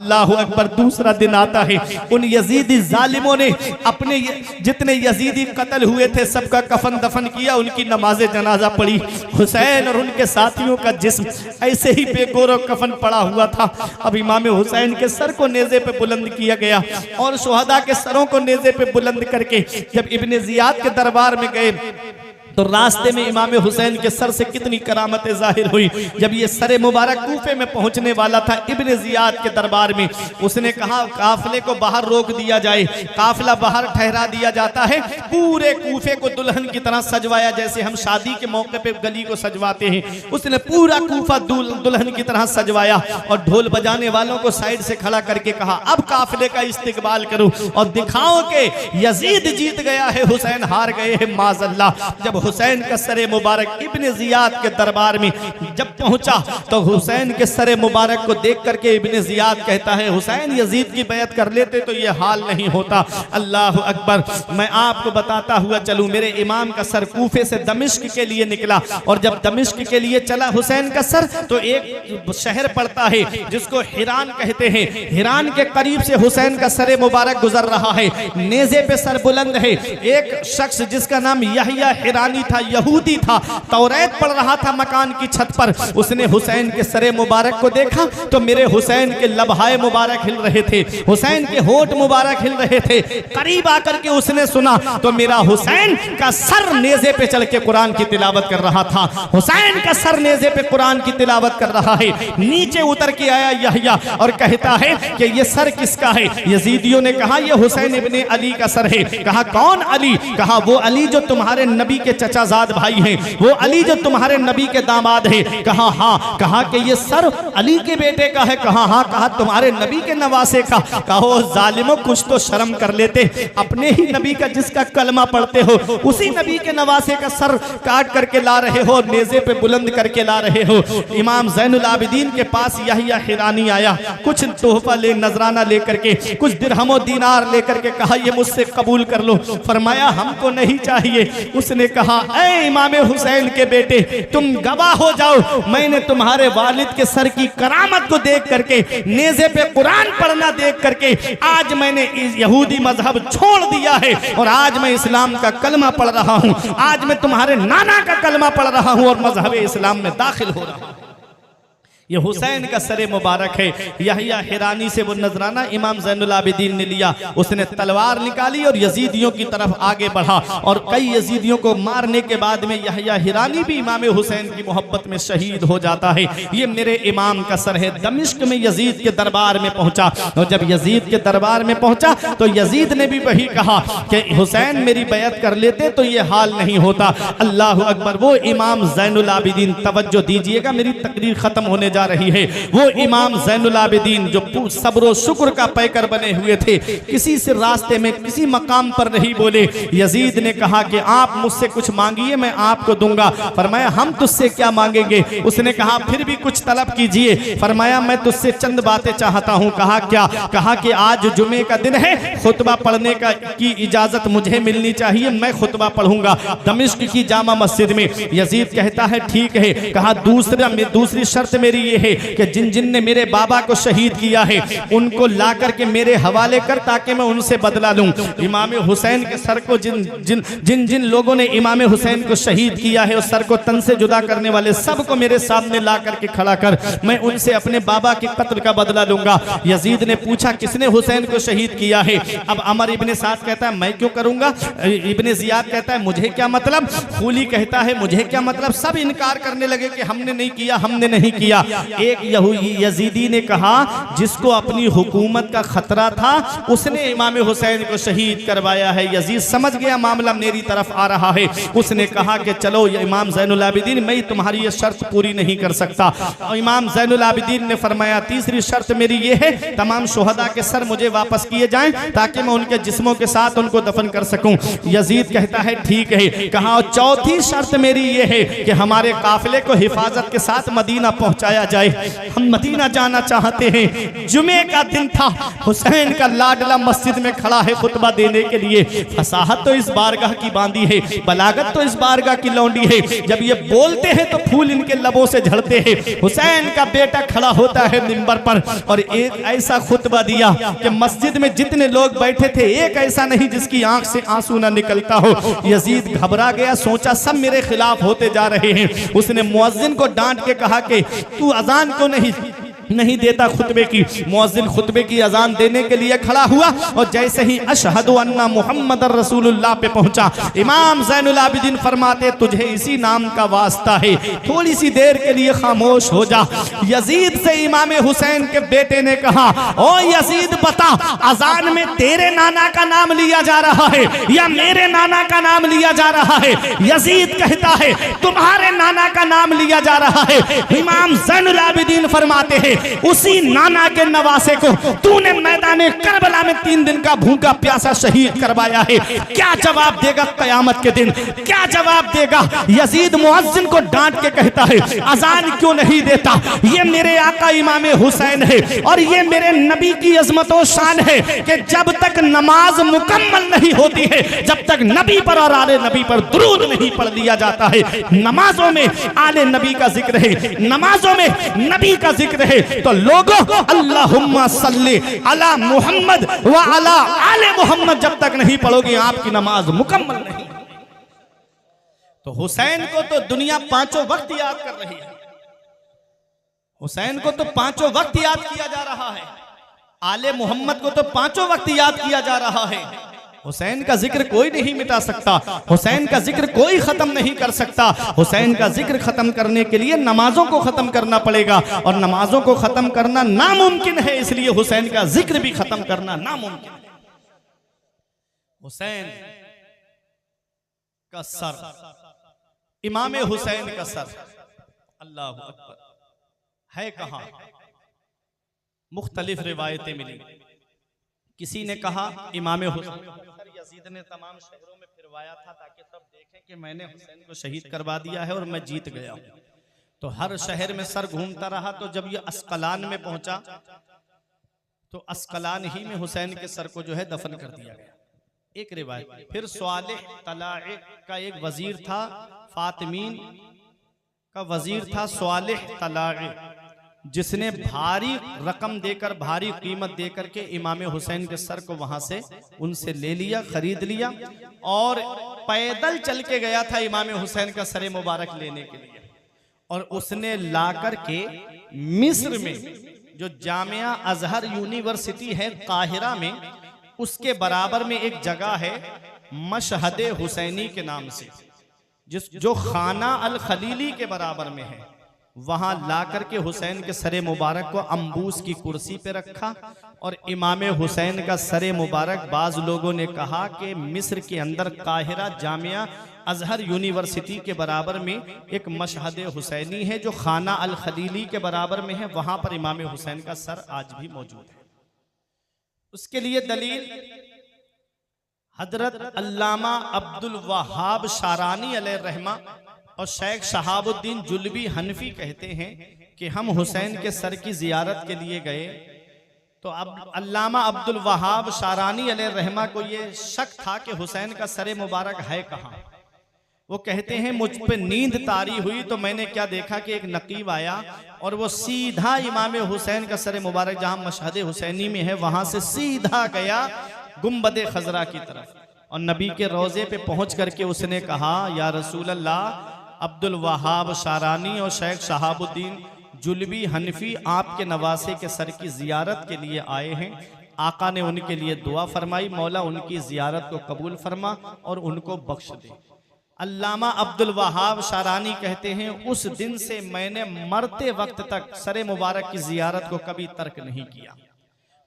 अल्लाह अकबर। दूसरा दिन आता है, उन यजीदी जालिमों ने अपने जितने यजीदी कत्ल हुए थे सबका कफन दफन किया, उनकी नमाज जनाजा पढ़ी। हुसैन और उनके साथियों का जिस्म ऐसे ही बेगौर और कफन पड़ा हुआ था। अब इमाम हुसैन के सर को नेज़े पे बुलंद किया गया और शुहदा के सरों को नेज़े पे बुलंद करके जब इब्ने ज़ियाद के दरबार में गए तो रास्ते में इमाम हुसैन के सर से कितनी करामतें जाहिर हुई। जब ये सरे मुबारक कूफे में पहुंचने वाला था इब्ने ज़ियाद के दरबार में, उसने कहा काफिले को बाहर रोक दिया जाए। काफिला बाहर ठहरा दिया जाता है। पूरे कूफे को दुल्हन की तरह सजवाया, जैसे हम शादी के मौके पे गली को सजवाते हैं। उसने पूरा कूफा दुल्हन की तरह सजवाया और ढोल बजाने वालों को साइड से खड़ा करके कहा अब काफिले का इस्तिकबाल करो और दिखाओ कि यजीद जीत गया है, हुसैन हार गए हैं माज़अल्लाह। जब हुसैन का सरे मुबारक इब्ने ज़ियाद के दरबार में जब पहुंचा तो हुसैन के सरे मुबारक को देख करके इब्ने ज़ियाद कहता है हुसैन यजीद की बैत कर लेते तो ये हाल नहीं होता। अल्लाह अकबर। मैं आपको बताता हुआ चलूं, मेरे इमाम का सर कूफे से दमिश्क के लिए निकला और जब दमिश्क के लिए चला हुसैन का सर तो एक शहर पड़ता है जिसको हिरान कहते हैं। हिरान के करीब से हुसैन का सरे मुबारक गुजर रहा है, नेज़े पे सर बुलंद है। एक शख्स जिसका नाम यहया हिरानी था, यहूदी था, तौरात पढ़ रहा था मकान की छत पर। उसने हुसैन के सरे मुबारक को देखा तो मेरे हुसैन के लबहाए मुबारक हिल रहे थे, हुसैन के होठ मुबारक हिल रहे थे। करीब आकर के उसने सुना तो मेरा हुसैन का सर नेज़े पे चल के कुरान की तिलावत कर रहा था। हुसैन का सर नेज़े पे कुरान की तिलावत कर रहा है। नीचे उतर के आया यहया और कहता है कि ये सर किसका है? यजीदियों ने कहा ये हुसैन इब्ने अली का सर है। कहा कौन अली? कहा वो अली जो तुम्हारे नबी के चचाजाद भाई हैं, वो अली जो तुम्हारे नबी के दामाद हैं। कहा हाँ। कहा कि ये सर अली के बेटे का है? कहा हाँ। कहा तुम्हारे नबी के नवासे का? कहो जालिमों कुछ तो शर्म कर लेते, अपने ही नबी का जिसका कलमा पढ़ते हो उसी नबी के नवासे का सर काट करके ला रहे हो, नेज़े पे बुलंद करके ला रहे हो। इमाम ज़ैनुल आबिदीन के पास यहया हिरानी आया, कुछ तोहफा ले नजराना लेकर के, कुछ दिरहमो दीनार लेकर के कहा ये मुझसे कबूल कर लो। फरमाया हमको नहीं चाहिए। उसने कहा ऐ इमाम हुसैन के बेटे तुम गवाह हो जाओ, मैंने तुम्हारे वालिद के सर की करामत को देख करके, नेज़े पे कुरान पढ़ना देख करके आज मैंने यहूदी मजहब छोड़ दिया है और आज मैं इस्लाम का कलमा पढ़ रहा हूं। आज मैं तुम्हारे नाना का कलमा पढ़ रहा हूं और मजहब इस्लाम में दाखिल हो रहा हूं। ये हुसैन का सरे मुबारक है। यहया हिरानी से वो नजराना इमाम ज़ैनुल आबिदीन ने लिया, उसने तलवार निकाली और यजीदियों की तरफ आगे बढ़ा और कई यजीदियों को मारने के बाद में यहया हिरानी भी इमाम हुसैन की मोहब्बत में शहीद हो जाता है। ये मेरे इमाम का सर है। दमिश्क में यजीद के दरबार में पहुंचा और जब यजीद के दरबार में पहुंचा तो यजीद ने भी वही कहा कि हुसैन मेरी बैत कर लेते तो ये हाल नहीं होता। अल्लाह अकबर। वो इमाम ज़ैनुल आबिदीन, तवज्जो दीजिएगा मेरी तकरीर खत्म होने जा रही है, वो इमाम ज़ैनुल आबिदीन जो सब्र शुक्र का पैकर बने हुए थे, किसी से रास्ते में किसी मकाम पर नहीं बोले। यजीद ने कहा कि आप मुझसे कुछ मांगिए मैं आपको दूंगा। फरमाया हम तुझसे क्या मांगेंगे? उसने कहा फिर भी कुछ तलब कीजिए। फरमाया मैं तुझसे चंद बातें चाहता हूं। कहा क्या? कहा कि आज जुमे का दिन है, खुतबा पढ़ने की इजाजत मुझे मिलनी चाहिए, मैं खुतबा पढ़ूंगा दमिश्क की जामा मस्जिद में। यजीद कहता है ठीक है। कहा दूसरी शर्त मेरी ये है कि जिन जिन ने मेरे बाबा को शहीद किया है उनको ला करके मेरे हवाले कर ताकि मैं उनसे बदला लूं। इमाम हुसैन के सर को जिन लोगों ने इमाम हुसैन को शहीद किया है उस सर को तन से जुदा करने वाले सबको मेरे सामने ला करके खड़ा कर, मैं उनसे अपने बाबा के कत्ल का बदला लूंगा। यजीद ने पूछा किसने हुसैन को शहीद किया है? अब अमर इब्ने साद कहता है मैं क्यों करूंगा। इब्ने ज़ियाद कहता है मुझे क्या मतलब। खूली कहता है मुझे क्या मतलब। सब इनकार करने लगे कि हमने नहीं किया, हमने नहीं किया। एक यजीदी ने कहा जिसको अपनी हुकूमत का खतरा था उसने इमाम हुसैन को शहीद करवाया है। यजीद समझ गया मामला मेरी तरफ आ रहा है। उसने कहा कि चलो इमाम ज़ैनुल आबिदीन मैं तुम्हारी ये शर्त पूरी नहीं कर सकता। इमाम ज़ैनुल आबिदीन ने फरमाया तीसरी शर्त मेरी ये है तमाम शुहदा के सर मुझे वापस किए जाएं ताकि मैं उनके जिस्मों के साथ उनको दफन कर सकूं। यजीद कहता है ठीक है। कहा चौथी शर्त मेरी ये है कि हमारे काफिले को हिफाजत के साथ मदीना पहुंचाया जाए, हम मदीना जाना चाहते हैं। जुमे का दिन था, हुसैन का लाडला मस्जिद में खड़ा है खुतबा देने के लिए। फसाहत तो इस बारगाह की बांधी है, बलागत तो इस बारगाह की लौंडी है। जब ये बोलते हैं तो फूल इनके लबों से झड़ते हैं। हुसैन का बेटा खड़ा होता है मिंबर पर और एक ऐसा खुतबा दिया कि मस्जिद में जितने लोग बैठे थे एक ऐसा नहीं जिसकी आंख से आंसू ना निकलता हो। यजीद घबरा गया, सोचा सब मेरे खिलाफ होते जा रहे हैं। उसने मुअज्जिन को डांट के कहा कि तू अजान क्यों नहीं देता खुतबे की। मुअज्जिन खुतबे की अजान देने के लिए खड़ा हुआ और जैसे ही अशहदु अन्ना मुहम्मदर रसूलुल्लाह पे पहुंचा, इमाम ज़ैनुल आबिदीन फरमाते तुझे इसी नाम का वास्ता है, थोड़ी सी देर के लिए खामोश हो जा। यजीद से इमाम हुसैन के बेटे ने कहा, ओ यजीद बता, अजान में तेरे नाना का नाम लिया जा रहा है या मेरे नाना का नाम लिया जा रहा है? यजीद कहता है तुम्हारे नाना का नाम लिया जा रहा है। इमाम ज़ैनुल आबिदीन फरमाते हैं उसी नाना के नवासे को तूने मैदाने करबला में 3 दिन का भूखा प्यासा शहीद करवाया है। क्या जवाब देगा कयामत के दिन? क्या जवाब देगा? यजीद मुअज्जिन को डांट के कहता है अजान क्यों नहीं देता? ये मेरे आका इमाम हुसैन है और ये मेरे नबी की अजमतो शान है कि जब तक नमाज मुकम्मल नहीं होती है, जब तक नबी पर और आले नबी पर दुरूद नहीं पढ़ लिया जाता है। नमाजों में आले नबी का जिक्र है, नमाजों में नबी का जिक्र है, तो लोगों अल्लाहुम्मा सल्ली अला मुहम्मद व अला आले मुहम्मद जब तक नहीं पढ़ोगे आपकी नमाज मुकम्मल नहीं। तो हुसैन को तो दुनिया 5 वक्त याद कर रही है, हुसैन को तो 5 वक्त याद किया जा रहा है, आले मोहम्मद को तो 5 वक्त याद किया जा रहा है। हुसैन का जिक्र कोई नहीं मिटा सकता, हुसैन का जिक्र कोई खत्म नहीं कर सकता। हुसैन का जिक्र खत्म करने के लिए नमाजों को खत्म करना पड़ेगा और नमाजों को खत्म करना नामुमकिन है, इसलिए हुसैन का जिक्र भी खत्म करना नामुमकिन है। हुसैन का सर, इमाम हुसैन का सर, अल्लाह अकबर, है कहां? मुख्तलिफ रिवायतें मिली। किसी ने कहा इमाम हुसैन यजीद ने तमाम शहरों में फिरवाया था ताकि सब देखें कि मैंने हुसैन को शहीद करवा दिया है और मैं जीत गया हूं। तो हर शहर में सर घूमता रहा, तो जब ये अस्कलान में पहुंचा तो अस्कलान ही में हुसैन के सर को जो है दफन कर दिया गया, एक रिवायत। फिर स्वालिह तलाए का एक वजीर था, फातिमीन का वजीर था स्वालिह तलाए, जिसने भारी रकम देकर, भारी कीमत देकर के इमाम हुसैन के सर को वहां से उनसे ले लिया, खरीद लिया और पैदल चल के गया था इमाम हुसैन का सर मुबारक लेने के लिए। और उसने लाकर के मिस्र में जो जामिया अजहर यूनिवर्सिटी है काहिरा में, उसके बराबर में एक जगह है मशहद हुसैनी के नाम से, जो खाना अल खलीली के बराबर में है। वहां लाकर के हुसैन के सरे मुबारक को अंबूस की कुर्सी पे रखा और इमाम हुसैन का सरे मुबारक, बाज लोगों ने कहा कि मिस्र के अंदर काहिरा जामिया अजहर यूनिवर्सिटी के बराबर में एक मशहद हुसैनी है जो खाना अल खलीली के बराबर में है, वहां पर इमाम हुसैन का सर आज भी मौजूद है। उसके लिए दलील हजरत अल्लामा अब्दुल वहाब शारानी अलैहि रहमा और शेख शहाबुद्दीन जुल्बी हनफी कहते हैं कि हम हुसैन के सर की जियारत के लिए गए, तो अब अल्लामा अब्दुल वहाब शारानी अलैहि रहमा को ये शक था कि हुसैन का सर मुबारक है कहाँ। वो कहते हैं मुझ पे नींद तारी हुई तो मैंने क्या देखा कि एक नकीब आया और वो सीधा इमाम हुसैन का सर मुबारक जहाँ मशहद हुसैनी में है वहां से सीधा गया गुम्बद खजरा की तरफ और नबी के रोजे पे पहुंच करके उसने कहा, या रसूल अल्लाह, अब्दुल वहाब शारानी और शेख शहाबुद्दीन जुल्बी हनफी आपके नवासे के सर की जियारत के लिए आए हैं। आका ने उनके लिए दुआ फरमाई, मौला उनकी जियारत को कबूल फरमा और उनको बख्श दे। अल्लामा अब्दुल वहाब शारानी कहते हैं उस दिन से मैंने मरते वक्त तक सर मुबारक की जियारत को कभी तर्क नहीं किया।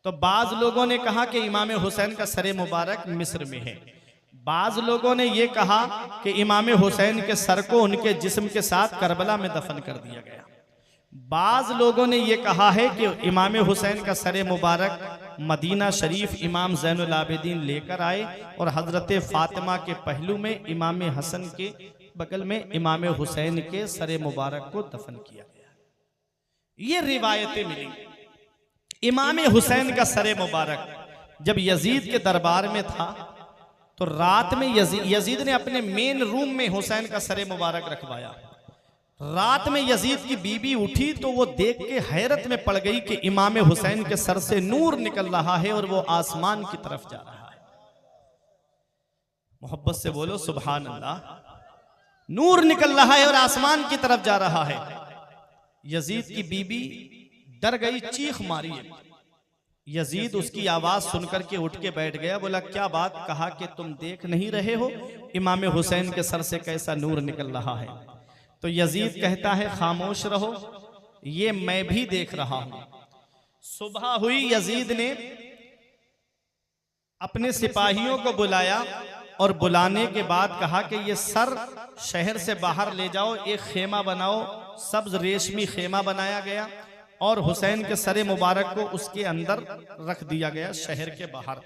तो बाज लोगों ने कहा कि इमाम हुसैन का सर मुबारक मिस्र में है, बाज लोगों ने यह कहा कि इमाम हुसैन के सर को उनके जिस्म के साथ करबला में दफन कर दिया गया। बाज लोगों ने यह कहा है कि इमाम हुसैन का सर मुबारक मदीना शरीफ इमाम ज़ैनुल आबिदीन लेकर आए और हजरत फातिमा के पहलू में इमाम हसन के बगल में इमाम हुसैन के सर मुबारक को दफन किया गया। ये रिवायतें मिली। इमाम हुसैन का सरे मुबारक जब यजीद के दरबार में था तो रात में यजीद ने अपने मेन रूम में हुसैन का सरे मुबारक रखवाया। रात में यजीद की बीबी उठी तो वो देख के हैरत में पड़ गई कि इमाम हुसैन के सर से नूर निकल रहा है और वो आसमान की तरफ जा रहा है। मोहब्बत से बोलो सुभान अल्लाह। नूर निकल रहा है और आसमान की तरफ जा रहा है। यजीद की बीबी डर गई, चीख मारी। यजीद उसकी आवाज सुनकर के उठ के बैठ गया। बोला क्या बात? कहा कि तुम देख नहीं रहे हो इमाम हुसैन के सर से कैसा नूर निकल रहा है? तो यजीद कहता है खामोश रहो, ये मैं भी देख रहा हूं। सुबह हुई, यजीद ने अपने सिपाहियों को बुलाया और बुलाने के बाद कहा कि ये सर शहर से बाहर ले जाओ, एक खेमा बनाओ। सब्ज रेशमी खेमा बनाया गया और हुसैन के सरे मुबारक को उसके अंदर रख दिया गया शहर के बाहर।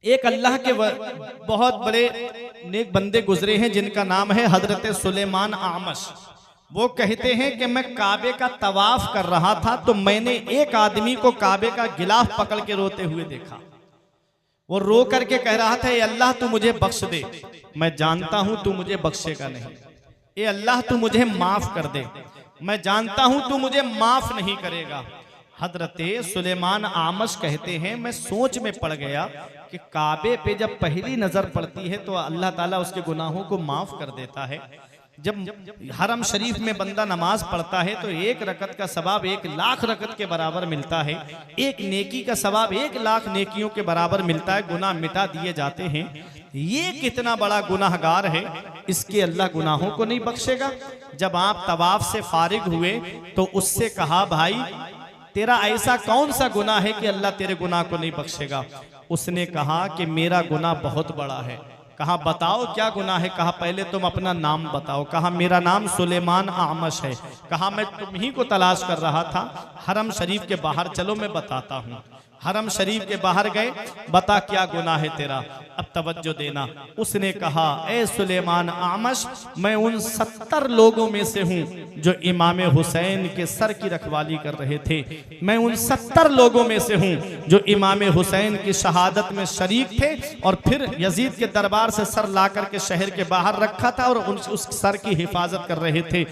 एक अल्लाह के बहुत बड़े नेक बंदे गुजरे हैं जिनका नाम है हजरत सुलेमान आमश। वो कहते हैं कि मैं काबे का तवाफ कर रहा था तो मैंने एक आदमी को काबे का गिलाफ पकड़ के रोते हुए देखा। वो रो करके कह रहा था, ए अल्लाह तू मुझे बख्श दे, मैं जानता हूं तू मुझे बख्शेगा नहीं। ए अल्लाह तू मुझे माफ कर दे, मैं जानता हूं तू मुझे माफ नहीं करेगा। हजरत सुलेमान आमश कहते हैं मैं सोच में पड़ गया कि काबे पे जब पहली नजर पड़ती है तो अल्लाह ताला उसके गुनाहों को माफ कर देता है। जब हरम शरीफ में बंदा नमाज पढ़ता है तो एक रकत का सवाब 1,00,000 रकत के बराबर मिलता है। एक नेकी का सवाब 1,00,000 नेकियों के बराबर मिलता है। गुनाह मिटा दिए जाते हैं। ये कितना बड़ा गुनाहगार है, इसके अल्लाह गुनाहों को नहीं बख्शेगा। जब आप तवाफ से फारिग हुए तो उससे कहा, भाई तेरा ऐसा कौन सा गुनाह है कि अल्लाह तेरे गुनाह को नहीं बख्शेगा? उसने कहा कि मेरा गुनाह बहुत बड़ा है। कहा बताओ क्या गुनाह है? कहा पहले तुम अपना नाम बताओ। कहा मेरा नाम सुलेमान आमश है। कहा मैं तुम ही को तलाश कर रहा था, हरम शरीफ के बाहर चलो मैं बताता हूँ। हरम शरीफ के बाहर गए, बता क्या गुनाह है तेरा, अब तवज्जो देना। उसने कहा, ए सुलेमान आमश, मैं उन 70 लोगों में से हूं जो इमाम हुसैन के सर की रखवाली कर रहे थे। मैं उन 70 लोगों में से हूं जो इमाम हुसैन की शहादत में शरीक थे और फिर यजीद के दरबार से सर ला करके शहर के बाहर रखा था और उस सर की हिफाजत कर रहे थे।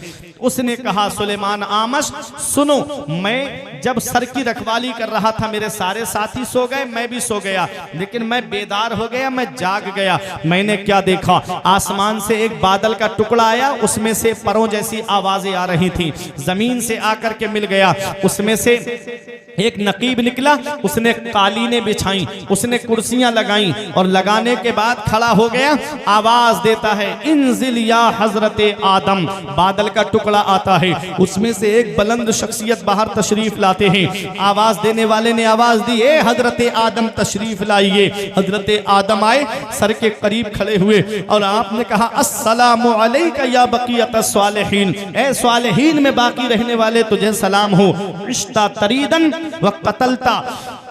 उसने कहा, सुलेमान आमश सुनो, मैं जब सर की रखवाली कर रहा था मेरे सारे साथी सो गए, मैं भी सो गया, लेकिन मैं बेदार हो गया, मैं जाग गया। मैंने क्या देखा? आसमान से एक बादल का टुकड़ा आया, उसमें से परों जैसी आवाजें आ रही थी। जमीन से आकर के मिल गया, उसमें से एक नकीब निकला, उसने कालीनें बिछाई, उसने कुर्सियां लगाई और लगाने के बाद खड़ा हो गया। आवाज देता है, इंजिल या हजरत आदम। बादल का टुकड़ा आता है, उसमें से एक बुलंद शख्सियत बाहर तशरीफ लाते हैं। आवाज देने वाले ने आवाज दी, ए हजरत आदम तशरीफ लाइए। हजरत आदम आए, सर के करीब खड़े हुए और आपने कहा, अस्सलामु अलैका या बकियत स्वालिहीन, ए स्वालिहीन में बाकी रहने वाले तुझे सलाम हो। रिश्ता तरीदन व कतलता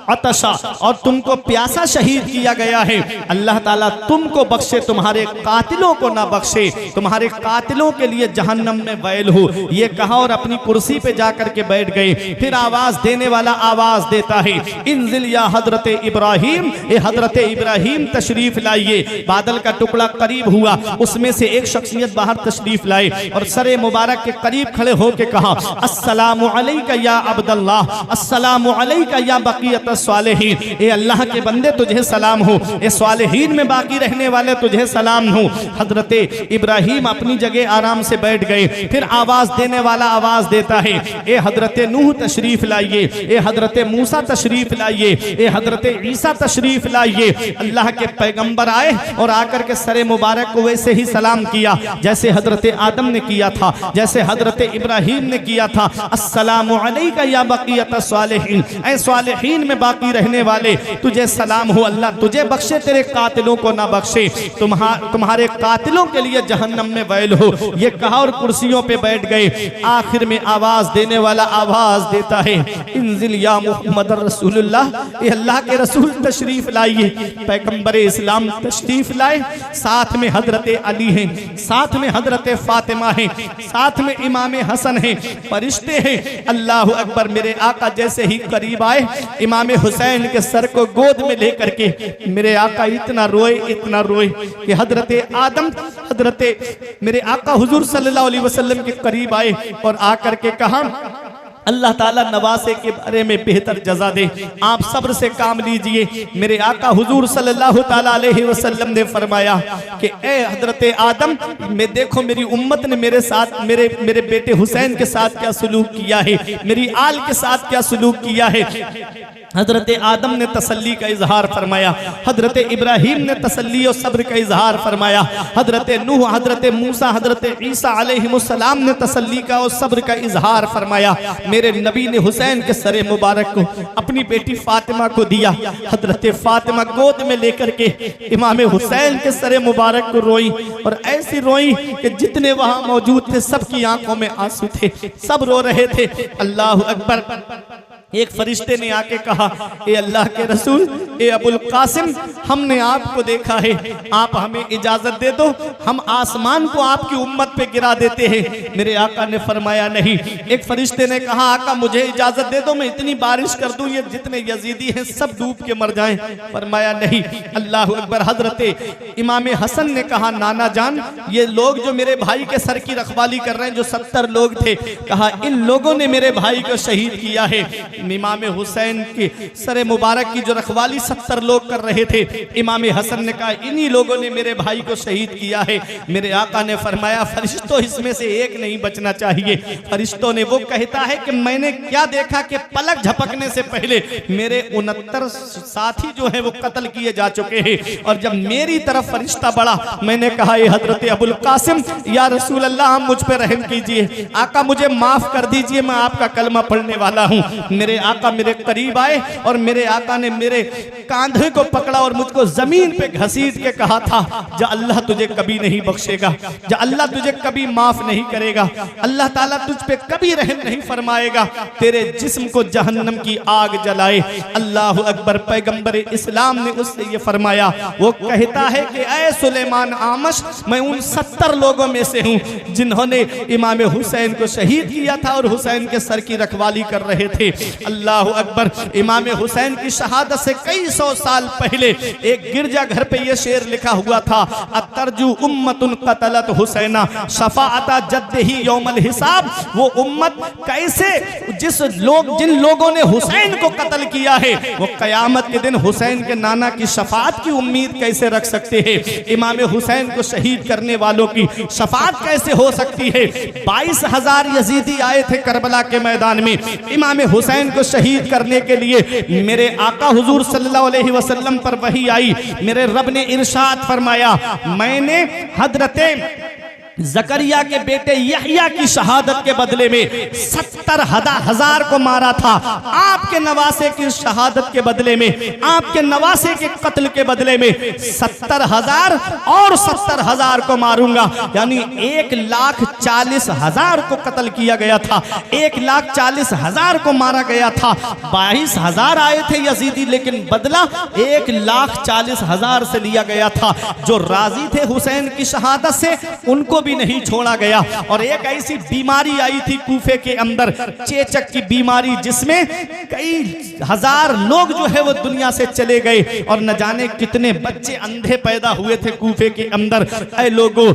अतशा, और तुमको प्यासा शहीद किया गया है। अल्लाह ताला तुमको बख्शे, तुम्हारे कातिलों को ना बख्शे, तुम्हारे कातिलों के लिए जहन्नम में वैल हो। ये कहा और अपनी कुर्सी पे जाकर के बैठ गए। फिर आवाज देने वाला आवाज देता है, इंजिल या हजरत इब्राहिम, ए हजरत इब्राहिम तशरीफ लाइए। बादल का टुकड़ा करीब हुआ, उसमें से एक शख्सियत बाहर तशरीफ लाए और सरे मुबारक के करीब खड़े होके कहा, अस्सलामु अलैका या अब्दुल्लाह, अस्सलामु अलैका या बकियत स्वालिहीन, ए अल्लाह के बंदे तुझे सलाम हो, ए स्वालिहीन में बाकी रहने वाले तुझे सलाम हो। हजरत इब्राहिम अपनी जगह आराम से बैठ गए। फिर आवाज देने वाला आवाज देता है, ए हजरत नूह तशरीफ लाइए, ए हजरत मूसा तशरीफ लाइए, ए हजरत ईसा तशरीफ लाइए। अल्लाह के पैगंबर आए और आकर के सरे मुबारक को वैसे ही सलाम किया जैसे हजरत आदम ने किया था, जैसे हजरत इब्राहिम ने किया था। अस्सलामु अलैका या बकियत स्वालिहीन, ए स्वालिहीन में बाकी रहने वाले, तुझे सलाम हो अल्लाह, तुझे बख्शे, तेरे कातिलों को ना बख्शे, तुम्हारे कातिलों के लिए जहन्नम में वैल हो। ये कहा और कुर्सियों पे बैठ गए। आखिर में आवाज देने वाला आवाज देता है, इंजिल या मुहम्मद रसूलुल्लाह, ये अल्लाह के रसूल तशरीफ लाइए। पैगंबर इस्लाम तशरीफ लाए, साथ में हजरत अली हैं, साथ में हजरत फातिमा हैं, साथ में इमाम हसन हैं, फरिश्ते हैं। अल्लाह अकबर। मेरे आका जैसे ही करीब आए, इमाम हुसैन के सर को गोद में लेकर के मेरे आका इतना रोए कि हजरत आदम, मेरे आका हुजूर सल्लल्लाहु अलैहि वसल्लम के करीब आए और आकर के कहा, अल्लाह ताला नवासे के बारे में बेहतर जजा दे, आप सब्र से काम लीजिए। मेरे आका हुजूर सल्लल्लाहु ताला अलैहि वसल्लम ने फरमाया कि ए हजरत आदम, मैं देखो मेरी उम्मत ने मेरे साथ, मेरे बेटे हुसैन के साथ क्या सलूक किया है, मेरी आल के साथ क्या सलूक किया है। हजरत आदम ने तसल्ली का इजहार फरमाया, हजरत इब्राहीम ने तसल्ली और सब्र का इजहार फरमाया, हजरत नूह, हजरत मूसा, हजरत ईसा अलैहिमुस्सलाम ने तसल्ली का और सब्र का इजहार फरमाया। मेरे नबी ने हुसैन के सरे मुबारक को अपनी बेटी फातिमा को दिया। हजरत फातिमा गोद में लेकर के इमाम हुसैन के सरे मुबारक को रोई, और ऐसी रोई कि जितने वहां मौजूद थे सबकी आंखों में आंसू थे, सब रो रहे थे। अल्लाह अकबर। एक फरिश्ते ने आके कहा, ए अल्लाह के रसूल, ए अबुल कासिम, हमने आपको देखा है, आप हमें इजाजत दे दो, हम आसमान को आपकी उम्मत पे गिरा देते हैं। मेरे आका ने फरमाया नहीं। एक फरिश्ते ने कहा, आका मुझे इजाजत दे दो, मैं इतनी बारिश कर दूं ये जितने यजीदी हैं सब डूब के मर जाएं। फरमाया नहीं। अल्लाह अकबर। हजरत इमाम हसन ने कहा, नाना जान, ये लोग जो मेरे भाई के सर की रखवाली कर रहे हैं, जो 70 लोग थे, कहा इन लोगों ने मेरे भाई को शहीद किया है। इमाम हुसैन की सरे मुबारक की जो रखवाली 70 लोग कर रहे थे, इमाम हसन ने कहा इन्हीं लोगों ने मेरे भाई को शहीद किया है। मेरे आका ने फरमाया, फरिश्तों इसमें से एक नहीं बचना चाहिए। फरिश्तों ने, वो कहता है कि मैंने क्या देखा कि पलक झपकने से पहले मेरे 69 साथी जो है वो कत्ल किए जा चुके हैं, और जब मेरी तरफ फरिश्ता बढ़ा, मैंने कहा, ये हजरत अबुल कासिम, या रसूल अल्लाह, मुझ पे रहम कीजिए, आका मुझे माफ कर दीजिए, मैं आपका कलमा पढ़ने वाला हूँ। मेरे आका मेरे करीब आए और मेरे आका ने मेरे कांधे को पकड़ा और मुझको जमीन पे घसीट के कहा था, जा अल्लाह तुझे कभी नहीं बख्शेगा, जा अल्लाह तुझे कभी माफ नहीं करेगा, अल्लाह ताला तुझ पे कभी रहम नहीं फरमाएगा, तेरे जिस्म को जहन्नम की आग जलाए। अल्लाह अकबर। पैगंबर इस्लाम ने उससे ये फरमाया, वो कहता है कि ऐ सुलेमान आमश, मैं उन 70 लोगों में से हूँ जिन्होंने इमाम हुसैन को शहीद किया था और हुसैन के सर की रखवाली कर रहे थे। अल्लाह अकबर। इमाम हुसैन की शहादत से कई 100 साल पहले एक गिरजा घर पे ये शेर लिखा हुआ था, अतरजू उम्मतुन कतलत हुसैना शफाअता जद्दिही यौमल हिसाब। वो उम्मत कैसे, जिन लोगों ने हुसैन को कत्ल किया है, वो कयामत के दिन हुसैन के नाना की शफाअत की उम्मीद कैसे रख सकते हैं। इमाम हुसैन को शहीद करने वालों की शफाअत कैसे हो सकती है। 22,000 यजीदी आए थे करबला के मैदान में इमाम हुसैन को शहीद करने के लिए। मेरे आका हुजूर सल्लल्लाहु अलैहि वसल्लम पर वही आई। मेरे रब ने इरशाद फरमाया, मैंने हजरत जकरिया के बेटे यहया की शहादत के बदले में 70,000 को मारा था। आपके नवासे की शहादत के बदले में, आपके नवासे के कत्ल के बदले में 70,000 और 70,000 को मारूंगा। यानी 1,40,000 को कत्ल किया गया था, 1,40,000 को मारा गया था। 22,000 आए थे यजीदी, लेकिन बदला 1,40,000 से लिया गया था। जो राजी थे हुसैन की शहादत से, उनको भी नहीं छोड़ा गया। और एक ऐसी बीमारी आई थी कूफे के अंदर, चेचक की बीमारी, जिसमें कई हजार लोग जो है वो दुनिया से चले गए और न जाने कितने बच्चे अंधे पैदा हुए थे कूफे के अंदर। ऐ लोगों,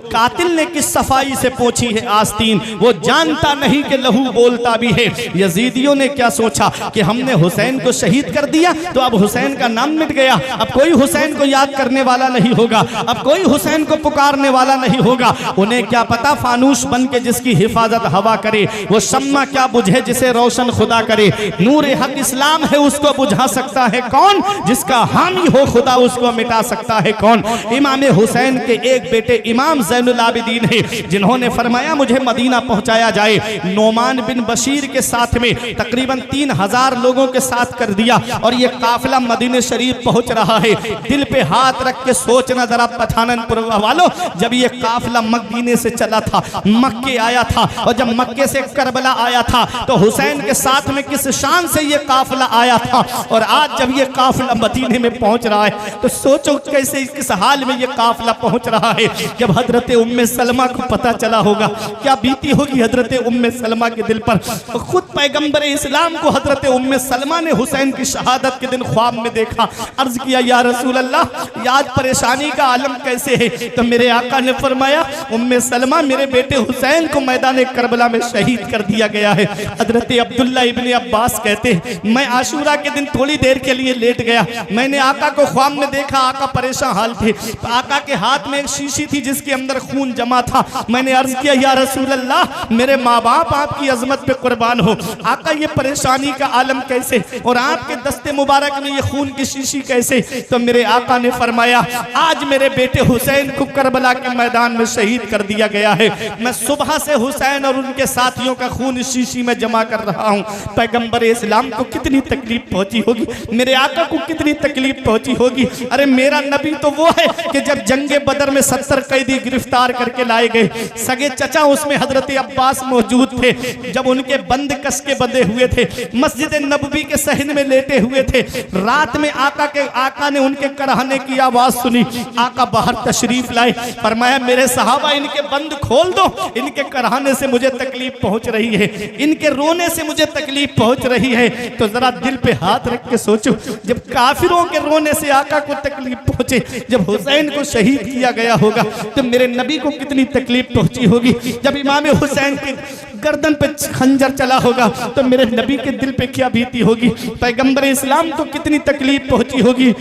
कातिल ने किस सफाई से पोंछी है आस्तीन, वो जानता नहीं कि लहू बोलता भी है। यजीदियों ने क्या सोचा कि हमने हुसैन को शहीद कर दिया तो अब हुसैन का नाम मिट गया, अब कोई हुसैन को याद करने वाला नहीं होगा, अब कोई हुसैन को पुकारने वाला नहीं होगा। उन्हें क्या पता फानूस बन के जिसकी हिफाजत हवा करे, वो शम्मा क्या बुझे जिसे रोशन खुदा करे। नूर हक इस्लाम है उसको बुझा सकता है कौन, जिसका हामी हो खुदा उसको मिटा सकता है कौन। इमाम हुसैन के एक बेटे इमाम ज़ैनुल आबिदीन है जिन्होंने फरमाया मुझे मदीना पहुंचाया जाए। नोमान बिन बशीर के साथ में तकरीबन 3000 लोगों के साथ कर दिया और ये काफिला मदीने शरीफ पहुंच रहा है। दिल पे हाथ रख के सोचना जरा पठाननपुर वालों, जब ये काफिला मदीने से चला था, मक्के आया था, और जब मक्के से करबला आया था तो हुसैन के साथ में किस शान से ये काफिला आया था, और आज जब ये काफिला मदीने में पहुंच रहा है तो सोचो कैसे किस हाल में ये काफिला पहुंच रहा है। जब हजरत उम्मे सलमा को पता चला होगा क्या बीती होगी हजरत उम्मे सलमा के दिल पर। खुद पैगंबर इस्लाम को हजरत उम्मे सलमा ने हुसैन की शहादत के दिन ख्वाब में देखा। अर्ज किया या रसूल अल्लाह याद परेशानी का आलम कैसे है, तो मेरे आका ने फरमाया उम्मे सलमा मेरे बेटे हुसैन को मैदान करबला में शहीद कर दिया गया है। हजरत अब्दुल्ला इब्ने अब्बास कहते मैं आशूरा के दिन थोड़ी देर के लिए लेट गया, मैंने आका को ख्वाब में देखा, आका परेशान हाल थे, आका के हाथ में एक शीशी थी जिसके अंदर खून जमा था। मैंने अर्ज किया या रसूल अल्लाह मेरे माँ बाप आपकी अजमत पे कुर्बान हो, आका ये परेशानी का आलम कैसे और आपके दस्ते मुबारक में ये खून की शीशी कैसे। तो मेरे आका ने फरमाया आज मेरे बेटे हुसैन को करबला के मैदान में शहीद कर दिया गया है, मैं सुबह से हुसैन और उनके साथियों का खून इस शीशी में जमा कर रहा हूँ। पैगंबर इस्लाम को कितनी तकलीफ पहुंची होगी, मेरे आका को कितनी तकलीफ पहुंची होगी। अरे मेरा नबी तो वो है कि जब जंगे बदर में 70 कैदी गिरफ्तार करके लाए गए, सगे चचा उसमें हजरत अब्बास मौजूद थे, जब उनके बंद कस के बंधे हुए थे, मस्जिद नबवी के सहन में लेटे हुए थे, रात में आका ने उनके करहने की आवाज सुनी, आका बाहर तशरीफ लाए, फरमाया मेरे सहाबा इनके बंद खोल दो, इनके करहने से मुझे तकलीफ पहुंच रही है, इनके रोने से मुझे तकलीफ पहुंच रही है। तो जरा दिल पे हाथ रख के सोचो जब काफिरों के रोने से आका को तकलीफ पहुंचे, जब हुसैन को शहीद किया गया होगा तो मेरे नबी को कितनी तकलीफ पहुंची होगी। जब इमाम हुसैन के गर्दन पे खंजर चला होगा तो मेरे नबी के दिल पे क्या बीती होगी। पैगंबर इस्लाम को कितनी तकलीफ पहुंची होगी।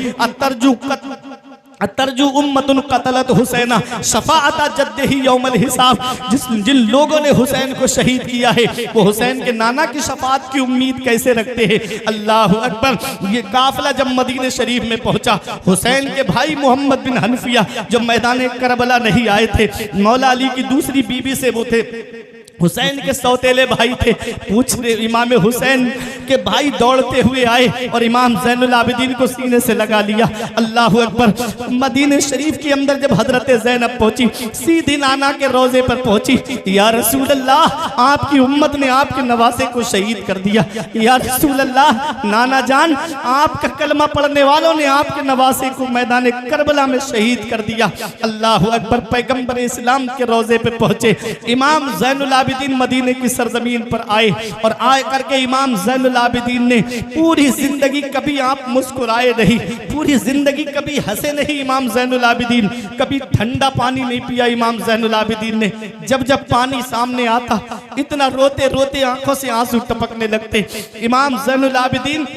तरजू उम्मतुन कतलत हुसैना शफाअता जद्दिही यौमल हिसाब, जिन लोगों ने हुसैन को शहीद किया है वो हुसैन के नाना की शफाअत की उम्मीद कैसे रखते हैं। अल्लाह अकबर। ये काफिला जब मदीने शरीफ में पहुंचा, हुसैन के भाई मोहम्मद बिन हनफिया जो मैदान करबला नहीं आए थे, मौला अली की दूसरी बीबी से वो थे, हुसैन के सौतेले भाई थे, पूछ रहे इमाम हुसैन के भाई दौड़ते हुए आए और इमाम ज़ैनुल आबिदीन को सीने से लगा लिया। अल्लाह अकबर। मदीने शरीफ के अंदर जब हजरत ज़ैनब पहुंची, सीधी नाना के रोजे पर पहुंची, या रसूल अल्लाह आपकी उम्मत ने आपके नवासे को शहीद कर दिया, या रसूल अल्लाह नाना जान आपका कलमा पढ़ने वालों ने आपके नवासे को मैदान करबला में शहीद कर दिया। अल्लाह अकबर। पैगंबर इस्लाम के रोजे पे पहुंचे, इमाम ज़ैनुल आबिदीन मदीने की सरजमीन पर आए और आए करके इमाम ज़ैनुल आबिदीन ने पूरी जिंदगी कभी आप मुस्कुराए नहीं, पूरी जिंदगी कभी हंसे नहीं इमाम ज़ैनुल आबिदीन, कभी ठंडा पानी नहीं पिया इमाम ज़ैनुल आबिदीन ने। जब जब पानी सामने आता इतना रोते रोते आंखों से आंसू टपकने लगते। इमाम ज़ैनुल आबिदीन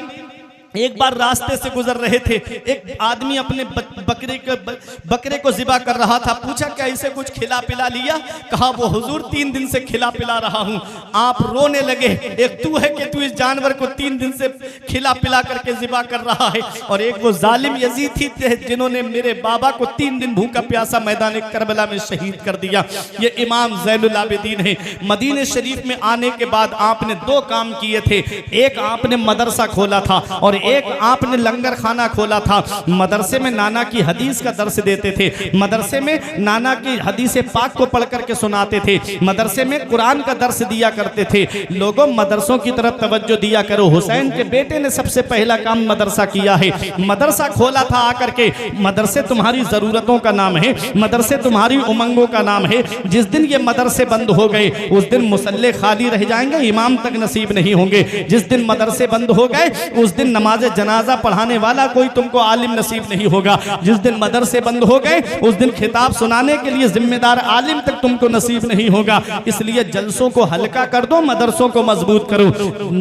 एक बार रास्ते से गुजर रहे थे, एक आदमी अपने बकरे को ज़िबा कर रहा था, पूछा क्या इसे कुछ खिला पिला लिया, कहा वो हुजूर 3 दिन से खिला पिला रहा हूँ। आप रोने लगे, एक तू है कि तू इस जानवर को 3 दिन से खिला पिला करके ज़िबा कर रहा है, और एक वो जालिम यजीद थी जिन्होंने मेरे बाबा को 3 दिन भूखा प्यासा मैदान करबला में शहीद कर दिया। ये इमाम ज़ैनुल आबिदीन है। मदीने शरीफ में आने के बाद आपने 2 काम किए थे, एक आपने मदरसा खोला था और एक आपने लंगर खाना खोला था। मदरसे में नाना की हदीस का दर्स देते थे, मदरसे में नाना की हदीस पाक को पढ़ करके सुनाते थे, मदरसे में कुरान का दर्स दिया करते थे। लोगों मदरसों की तरफ तवज्जो दिया करो। हुसैन के बेटे ने सबसे पहला काम मदरसा किया है, मदरसा खोला था आकर के। मदरसे तुम्हारी जरूरतों का नाम है, मदरसे तुम्हारी उमंगों का नाम है। जिस दिन ये मदरसे बंद हो गए उस दिन मुसल्ले खाली रह जाएंगे, इमाम तक नसीब नहीं होंगे। जिस दिन मदरसे बंद हो गए उस दिन नमाज जनाजा पढ़ाने वाला कोई तुमको आलिम नसीब नहीं होगा। जिस दिन मदरसे बंद हो गए उस दिन खिताब सुनाने के लिए जिम्मेदार आलिम तक तुमको नसीब नहीं होगा। इसलिए जलसों को हल्का कर दो, मदरसों को मजबूत करो।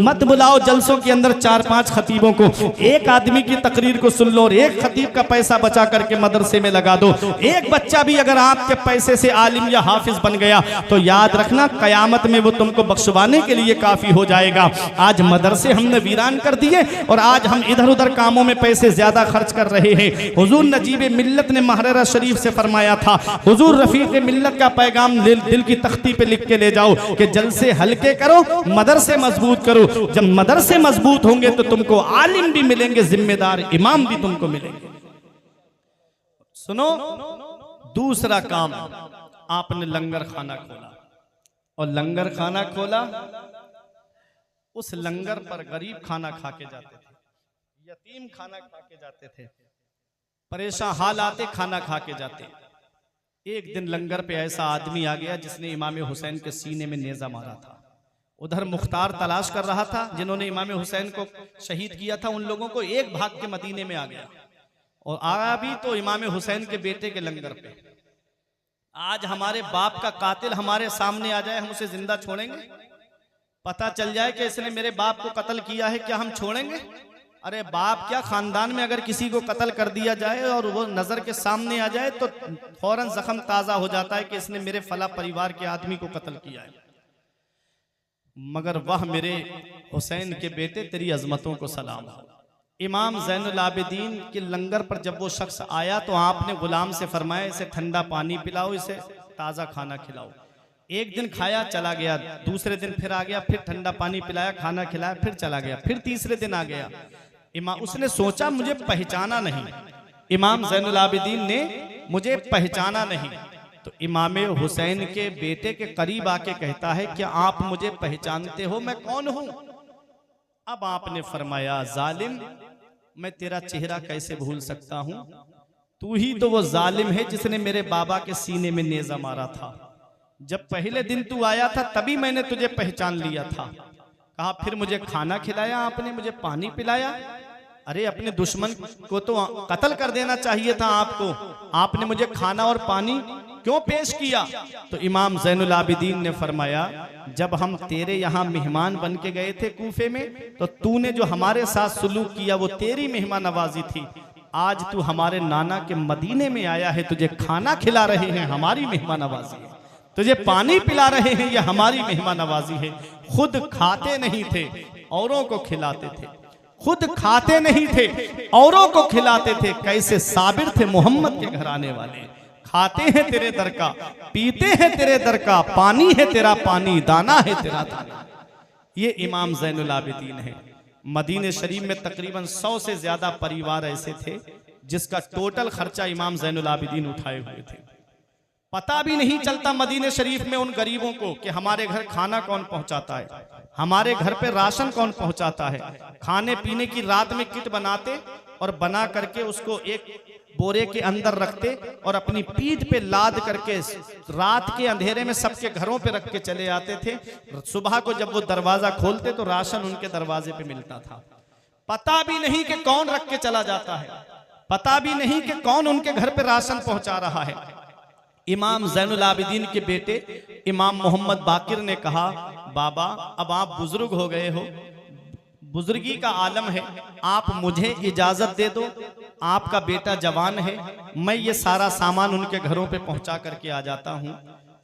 मत बुलाओ जलसों के अंदर 4-5 खतीबों को, एक आदमी की तकरीर को सुन लो और एक खतीब का पैसा बचा करके मदरसे में लगा दो। एक बच्चा भी अगर आपके पैसे से आलिम या हाफिज बन गया तो याद रखना कयामत में वो तुमको बख्शवाने के लिए काफी हो जाएगा। आज मदरसे हमने वीरान कर दिए और आज हम इधर उधर कामों में पैसे ज्यादा खर्च कर रहे हैं। हुजूर नजीब मिल्लत ने महररा शरीफ से फरमाया था, हुजूर रफीक मिल्लत का पैगाम दिल की तख्ती पे लिख के ले जाओ कि जलसे हल्के करो, मदरसे मजबूत करो। जब मदरसे मजबूत होंगे तो तुमको आलिम भी मिलेंगे, जिम्मेदार इमाम भी तुमको मिलेंगे। सुनो, दूसरा काम, आपने लंगर खाना खोला और लंगर खाना खोला, उस लंगर पर गरीब खाना खा के जाते थे, यतीम खाना खा के जाते थे, परेशान हाल आते खाना खा के जाते। एक दिन लंगर पे ऐसा आदमी आ गया जिसने इमाम हुसैन के सीने में नेजा मारा था। उधर मुख्तार तलाश कर रहा था जिन्होंने इमाम हुसैन को शहीद किया था, उन लोगों को एक भाग के मदीने में आ गया और आया भी तो इमाम हुसैन के बेटे के लंगर पे। आज हमारे बाप का कातिल हमारे सामने आ जाए, हम उसे जिंदा छोड़ेंगे? पता चल जाए कि इसने मेरे बाप को कत्ल किया है, क्या हम छोड़ेंगे? अरे बाप क्या, खानदान में अगर किसी को कत्ल कर दिया जाए और वो नजर के सामने आ जाए तो फौरन जख्म ताजा हो जाता है कि इसने मेरे फला परिवार के आदमी को कत्ल किया है। मगर वह मेरे हुसैन के बेटे, तेरी अजमतों को सलाम हो। इमाम ज़ैनुल आबिदीन के लंगर पर जब वो शख्स आया तो आपने गुलाम से फरमाया, इसे ठंडा पानी पिलाओ, इसे ताज़ा खाना खिलाओ। एक दिन खाया चला गया, दूसरे दिन फिर आ गया, फिर ठंडा पानी पिलाया, खाना खिलाया, फिर चला गया, फिर तीसरे दिन आ गया। उसने सोचा मुझे पहचाना नहीं, इमाम ज़ैनुल आबिदीन ने मुझे पहचाना नहीं। तो इमाम हुसैन के बेटे के करीब आके कहता है, क्या आप मुझे पहचानते हो, मैं कौन हूं? अब आपने फरमाया, जालिम, मैं तेरा चेहरा कैसे भूल सकता हूं, तू ही तो वो जालिम है जिसने मेरे बाबा के सीने में नेजा मारा था। जब पहले दिन तू आया था तभी मैंने तुझे पहचान लिया था। कहा फिर मुझे खाना खिलाया आपने, मुझे पानी पिलाया। अरे अपने दुश्मन को तो कत्ल कर देना चाहिए था आपको, आपने मुझे खाना और पानी क्यों पेश किया? तो इमाम ज़ैनुल आबिदीन ने फरमाया, जब हम तेरे यहाँ मेहमान बन के गए थे कूफे में तो तूने जो हमारे साथ सुलूक किया वो तेरी मेहमान नवाजी थी। आज तू हमारे नाना के मदीने में आया है, तुझे खाना खिला रहे हैं, हमारी मेहमान नवाजी है। तुझे पानी पिला रहे हैं, ये हमारी मेहमान नवाजी है। खुद खाते नहीं थे, औरों को खिलाते थे। खुद खाते नहीं थे, औरों को खिलाते थे। कैसे साबिर थे मोहम्मद के घर आने वाले। खाते हैं तेरे दर का, पीते हैं तेरे दर का, पानी है तेरा पानी, दाना है तेरा दाना। ये इमाम ज़ैनुल आबिदीन है। मदीने शरीफ में तकरीबन 100 से ज्यादा परिवार ऐसे थे जिसका टोटल खर्चा इमाम ज़ैनुल आबिदीन उठाए हुए थे। पता भी नहीं चलता मदीने शरीफ में उन गरीबों को कि हमारे घर खाना कौन पहुंचाता है, हमारे घर पे राशन कौन पहुंचाता है। खाने पीने की रात में किट बनाते और बना करके उसको एक बोरे के अंदर रखते और अपनी पीठ पे लाद करके रात के अंधेरे में सबके घरों पे रख के चले आते थे। सुबह को जब वो दरवाजा खोलते तो राशन उनके दरवाजे पे मिलता था। पता भी नहीं कि कौन रख के चला जाता है, पता भी नहीं कि कौन उनके घर पे राशन पहुंचा रहा है। इमाम ज़ैनुल आबिदीन के बेटे इमाम मोहम्मद बाकिर ने कहा, बाबा अब आप बुजुर्ग हो गए हो, बुजुर्गी का आलम है, आप मुझे इजाजत दे दो, आपका बेटा जवान है, मैं ये सारा सामान उनके घरों पे पहुंचा करके आ जाता हूं।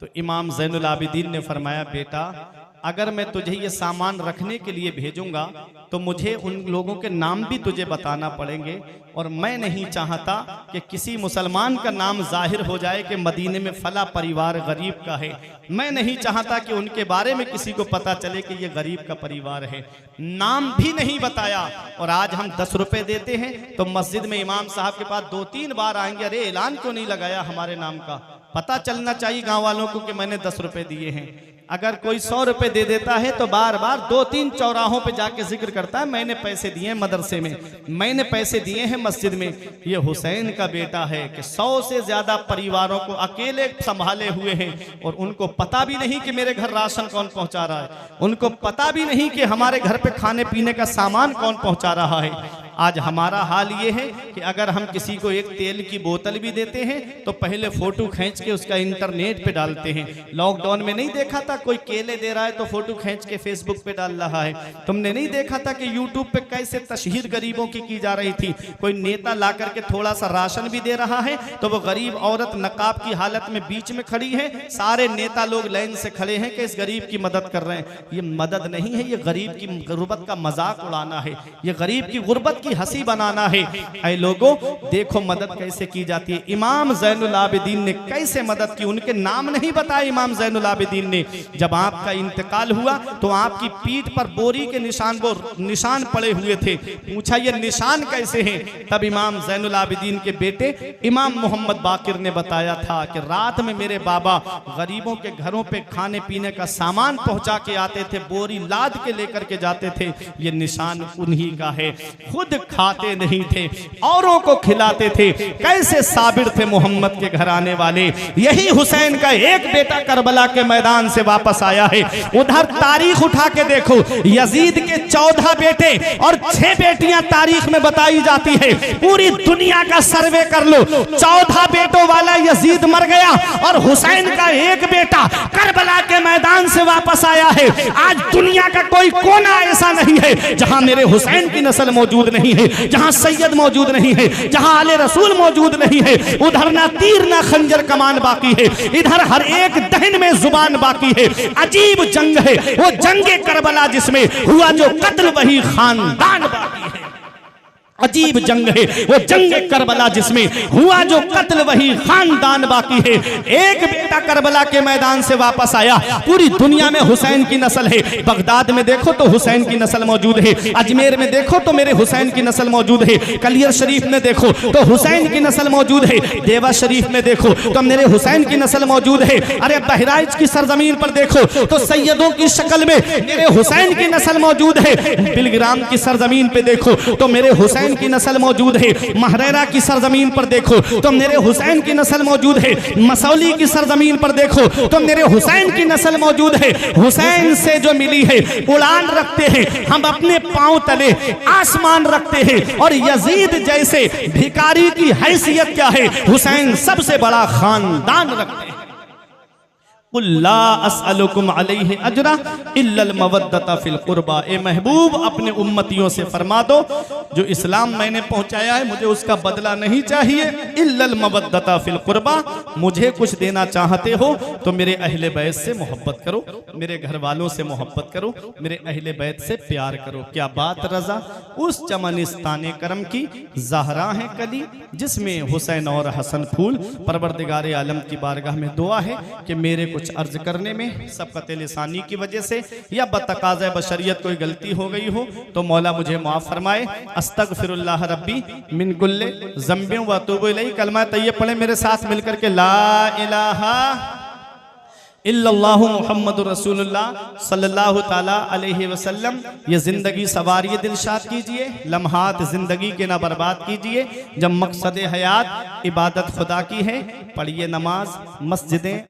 तो इमाम ज़ैनुल आबिदीन ने फरमाया, बेटा अगर मैं तुझे ये सामान रखने के लिए भेजूंगा तो मुझे उन लोगों के नाम भी तुझे बताना पड़ेंगे और मैं नहीं चाहता कि किसी मुसलमान का नाम जाहिर हो जाए कि मदीने में फला परिवार गरीब का है। मैं नहीं चाहता कि उनके बारे में किसी को पता चले कि ये गरीब का परिवार है। नाम भी नहीं बताया। और आज हम 10 रुपए देते हैं तो मस्जिद में इमाम साहब के पास 2-3 बार आएंगे, अरे ऐलान क्यों नहीं लगाया हमारे नाम का, पता चलना चाहिए गांव वालों को कि मैंने 10 रुपए दिए हैं। अगर कोई 100 रुपए दे देता है तो बार बार 2-3 चौराहों पे जाके जिक्र करता है, मैंने पैसे दिए हैं मदरसे में, मैंने पैसे दिए हैं मस्जिद में। ये हुसैन का बेटा है कि 100 से ज्यादा परिवारों को अकेले संभाले हुए हैं और उनको पता भी नहीं कि मेरे घर राशन कौन पहुंचा रहा है, उनको पता भी नहीं कि हमारे घर पे खाने पीने का सामान कौन पहुंचा रहा है। आज हमारा हाल ये है कि अगर हम किसी को एक तेल की बोतल भी देते हैं तो पहले फोटो खींच के उसका इंटरनेट पे डालते हैं। लॉकडाउन में नहीं देखा था कोई केले दे रहा है तो फोटो खींच के फेसबुक पे डाल रहा है? तुमने नहीं देखा था कि यूट्यूब पे कैसे तशहीर गरीबों की जा रही थी? कोई नेता ला करके थोड़ा सा राशन भी दे रहा है तो वो गरीब औरत नकाब की हालत में बीच में खड़ी है, सारे नेता लोग लाइन से खड़े हैं कि इस गरीब की मदद कर रहे हैं। ये मदद नहीं है, ये गरीब की गुर्बत का मजाक उड़ाना है, ये गरीब की गुर्बत की हंसी बनाना है। ऐ लोगों, देखो मदद कैसे की जाती है। इमाम ज़ैनुल आबिदीन ने कैसे मदद की, उनके नाम नहीं बताए इमाम ज़ैनुल आबिदीन ने। जब आपका इंतकाल हुआ तो आपकी पीठ पर बोरी के निशान पड़े हुए थे, पूछा ये निशान कैसे हैं? तब इमाम ज़ैनुल आबिदीन के बेटे इमाम मोहम्मद बाकिर ने बताया था कि रात में मेरे बाबा गरीबों के घरों पे खाने पीने का सामान पहुंचा के आते थे, बोरी लाद के लेकर के जाते थे, ये निशान उन्हीं का है। खुद खाते नहीं थे, औरों को खिलाते थे। कैसे साबिर थे मोहम्मद के घर आने वाले। यही हुसैन का एक बेटा करबला के मैदान से वापस आया है। उधर तारीख उठा के देखो, यजीद के 14 बेटे और 6 बेटियां तारीख में बताई जाती है। पूरी दुनिया का सर्वे कर लो, 14 बेटों वाला यजीद मर गया और हुसैन का एक बेटा करबला के मैदान से वापस आया है। आज दुनिया का कोई कोना ऐसा नहीं है जहां मेरे हुसैन की नस्ल मौजूद नहीं है, जहां सैयद मौजूद नहीं है, जहां आले रसूल मौजूद नहीं है। उधर ना तीर ना खंजर कमान बाकी है, इधर हर एक दहन में जुबान बाकी है। अजीब जंग है वो जंगे करबला जिसमें हुआ जो कत्ल वही खानदान बाकी है। अजीब जंग है वो जंगे करबला जिसमें हुआ जो कत्ल वही खानदान बाकी है। एक बेटा करबला के मैदान से वापस आया, पूरी दुनिया में हुसैन की नस्ल है। बगदाद में देखो तो हुसैन की नस्ल मौजूद है, अजमेर में देखो तो मेरे हुसैन की नस्ल मौजूद है, कलियर शरीफ में देखो तो हुसैन की नस्ल मौजूद है, देवा शरीफ में देखो तो मेरे हुसैन की नस्ल मौजूद है। अरे बहराइच की सरजमीन पर देखो तो सैयदों की शक्ल में मेरे हुसैन की नस्ल मौजूद है। बिलग्राम की सरजमीन पे देखो तो मेरे हुसैन की नस्ल मौजूद है। महरेरा की सरजमीन पर देखो तो मेरे हुसैन की नस्ल मौजूद है। मसौली की सरजमीन पर देखो तो मेरे हुसैन की नस्ल मौजूद है। हुसैन से जो मिली है उड़ान रखते हैं हम, अपने पांव तले आसमान रखते हैं। और यजीद जैसे भिखारी की हैसियत क्या है, हुसैन सबसे बड़ा खानदान रखते हैं। ला अस्अलुकुम अलैहि अजरा इल्लल मवद्दता फिल कुर्बा। ए महबूब, अपने उम्मतियों से फरमा दो जो इस्लाम मैंने पहुंचाया है मुझे उसका बदला नहीं चाहिए। इल्लल मवद्दता फिल कुर्बा, मुझे कुछ देना चाहते हो तो मेरे अहले बैत से मोहब्बत करो, मेरे घर वालों से मोहब्बत करो, मेरे अहले बैत से प्यार करो। क्या बात रजा उस चमनिस्ताने करम की ज़हरा है कली जिसमें हुसैन और हसन फूल। परवरदिगार आलम की बारगाह में दुआ है कि मेरे कुछ अर्ज करने में सबकत लिसानी की वजह से या बतकाज़ा बशरियत कोई गलती हो गई हो तो मौला मुझे माफ़ फरमाए। अस्तगफिरुल्लाह रब्बी मिन कुल्ले ज़ंबि व अतूबु इलैहि। कलमा तय्यब पढ़े मेरे साथ मिलकर के, ला इलाहा इल्लल्लाहु मुहम्मदुर रसूलुल्लाह सल्लल्लाहु ताला अलैहि वसल्लम। ये ज़िंदगी सवारिए दिलशाद कीजिए, लम्हात ज़िंदगी के ना बर्बाद कीजिए। जब मकसद हयात इबादत खुदा की है, पढ़िए नमाज, मस्जिदें